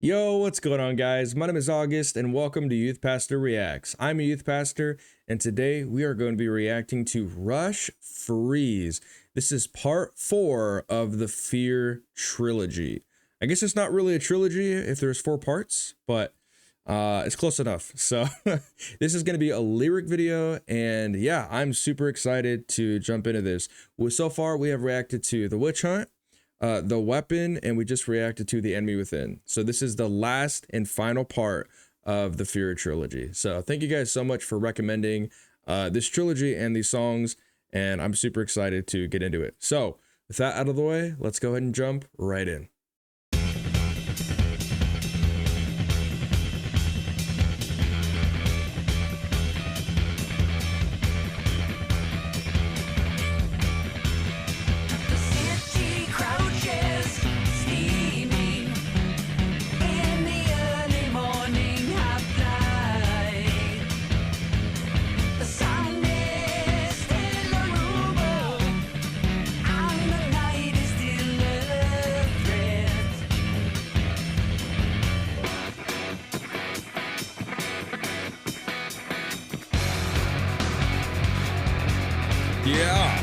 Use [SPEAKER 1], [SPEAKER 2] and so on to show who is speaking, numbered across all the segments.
[SPEAKER 1] Yo, what's going on, guys? My name is August, and welcome to Youth Pastor Reacts. I'm a youth pastor, and today we are going to be reacting to Rush Freeze. This is part 4 of the Fear trilogy. I guess it's not really a trilogy if there's 4 parts, but it's close enough. So this is going to be a lyric video, and yeah, I'm super excited to jump into this. Well, so far we have reacted to The Witch Hunt, The Weapon, and we just reacted to The Enemy Within. So this is the last and final part of the Fear trilogy. So thank you guys so much for recommending this trilogy and these songs, and I'm super excited to get into it. So with that out of the way, let's go ahead and jump right in. Yeah.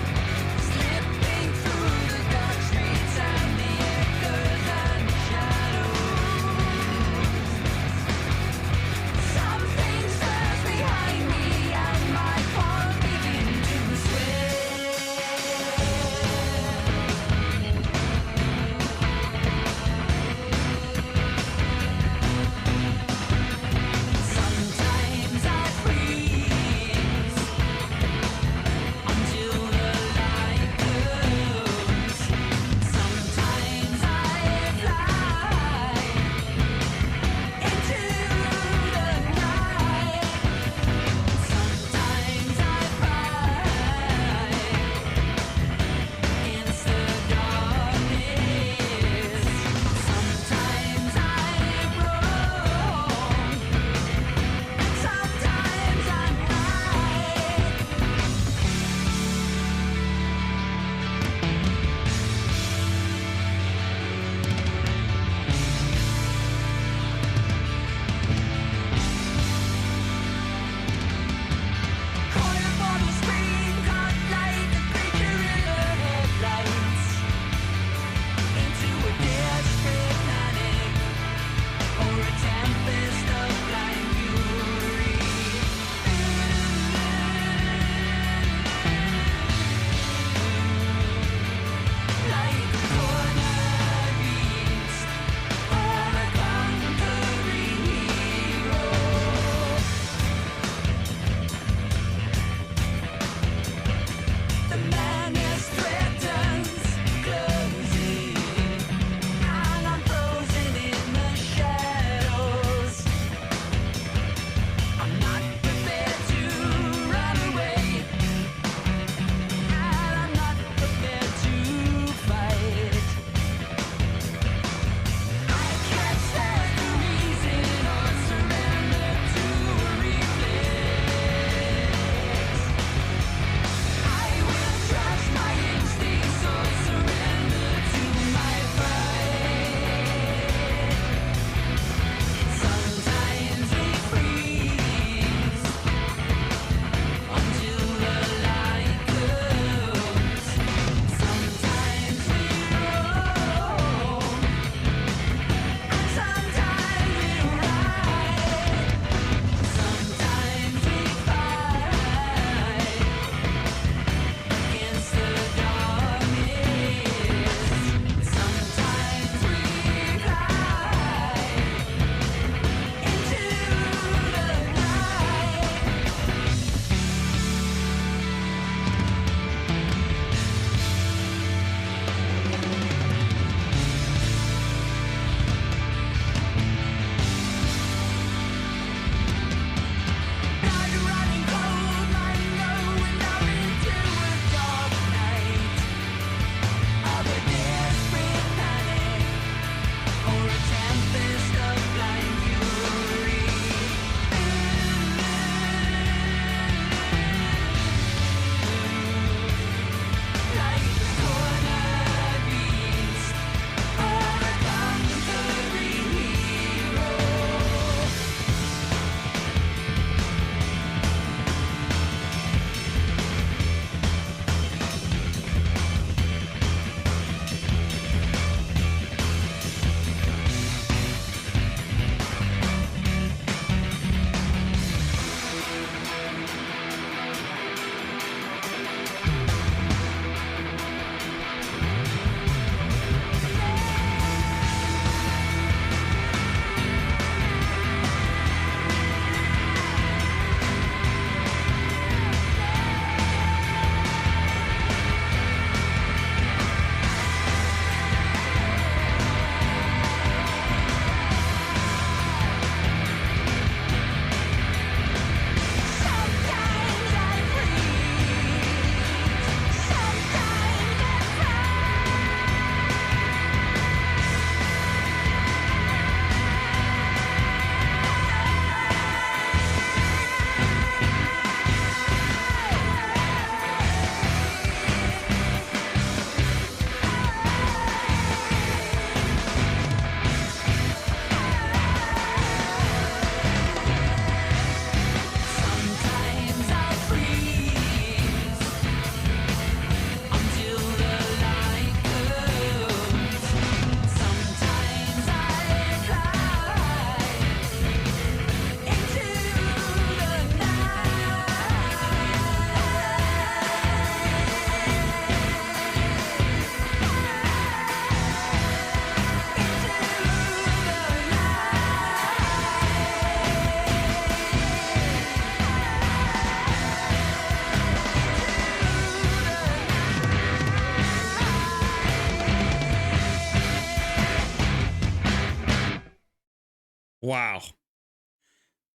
[SPEAKER 1] Wow.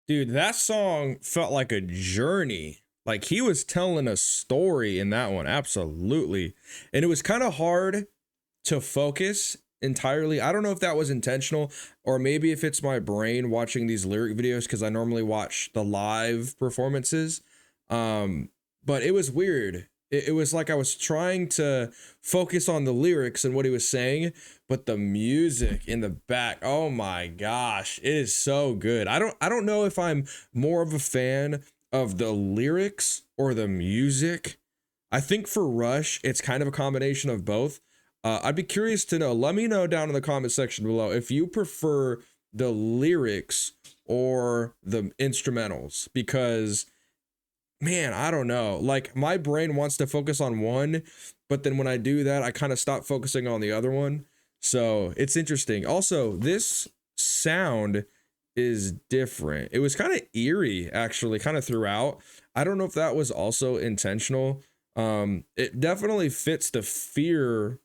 [SPEAKER 1] Dude, that song felt like a journey. Like he was telling a story in that one. Absolutely. And it was kind of hard to focus entirely. I don't know if that was intentional or maybe if it's my brain watching these lyric videos because I normally watch the live performances. But it was weird. It was like I was trying to focus on the lyrics and what he was saying, but the music in the back, oh my gosh, it is so good. I don't know if I'm more of a fan of the lyrics or the music. I think for Rush, it's kind of a combination of both. I'd be curious to know. Let me know down in the comment section below if you prefer the lyrics or the instrumentals, because man, I don't know. Like my brain wants to focus on one, but then when I do that, I kind of stop focusing on the other one. So it's interesting. Also, this sound is different. It was kind of eerie, actually, kind of throughout. I don't know if that was also intentional. It definitely fits the fear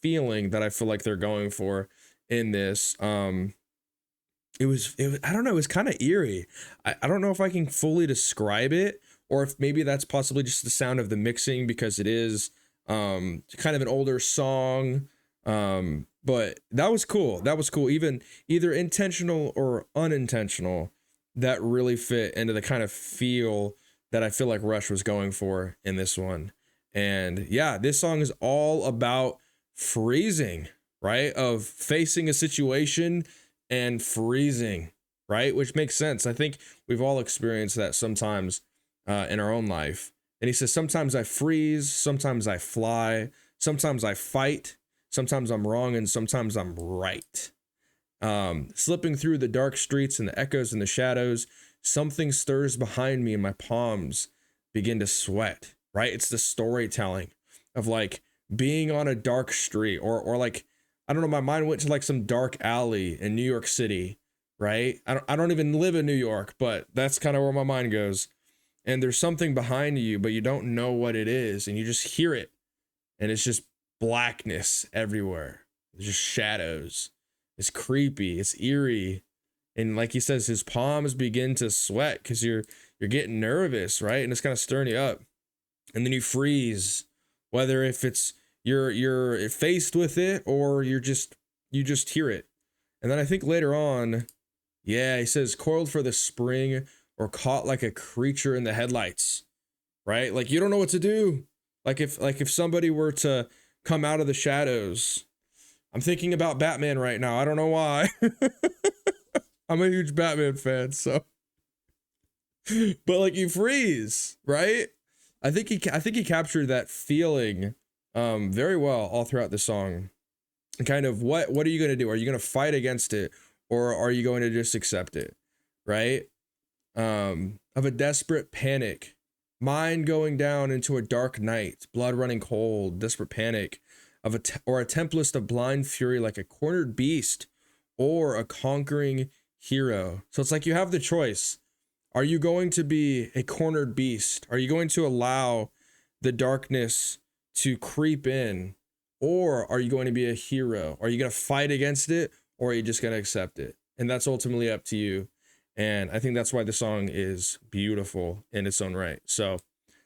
[SPEAKER 1] feeling that I feel like they're going for in this. It was I don't know, it was kind of eerie. I don't know if I can fully describe it or if maybe that's possibly just the sound of the mixing because it is kind of an older song. But that was cool. That was cool. Even either intentional or unintentional, that really fit into the kind of feel that I feel like Rush was going for in this one. And yeah, this song is all about freezing, right? Of facing a situation and freezing, right? Which makes sense. I think we've all experienced that sometimes in our own life. And he says, sometimes I freeze, sometimes I fly, sometimes I fight, sometimes I'm wrong, and sometimes I'm right. Slipping through the dark streets and the echoes and the shadows, something stirs behind me and my palms begin to sweat, right? It's the storytelling of like being on a dark street or like, I don't know, my mind went to like some dark alley in New York City, right? I don't even live in New York, but that's kind of where my mind goes. And there's something behind you, but you don't know what it is, and you just hear it, and it's just blackness everywhere. It's just shadows. It's creepy. It's eerie. And like he says, his palms begin to sweat because you're getting nervous, right? And it's kind of stirring you up. And then you freeze, whether if it's you're faced with it or you just hear it. And then I think later on, yeah, he says coiled for the spring or caught like a creature in the headlights, right? Like you don't know what to do. Like if somebody were to come out of the shadows. I'm thinking about Batman right now. I don't know why. I'm a huge Batman fan, so. But like you freeze, right? I think he captured that feeling very well all throughout the song. And kind of what are you going to do? Are you going to fight against it or are you going to just accept it? Right? Of a desperate panic, mind going down into a dark night, blood running cold, desperate panic of a tempest of blind fury, like a cornered beast or a conquering hero. So it's like you have the choice. Are you going to be a cornered beast? Are you going to allow the darkness to creep in? Or are you going to be a hero? Are you going to fight against it? Or are you just going to accept it? And that's ultimately up to you. And I think that's why the song is beautiful in its own right. So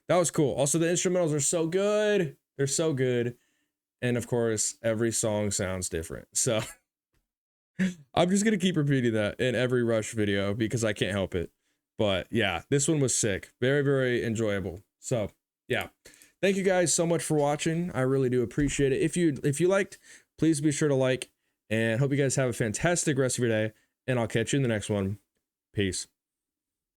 [SPEAKER 1] that was cool. Also, the instrumentals are so good. They're so good. And of course, every song sounds different. So I'm just going to keep repeating that in every Rush video because I can't help it. But yeah, this one was sick. Very, very enjoyable. So yeah, thank you guys so much for watching. I really do appreciate it. If you liked, please be sure to like, and hope you guys have a fantastic rest of your day, and I'll catch you in the next one. Peace.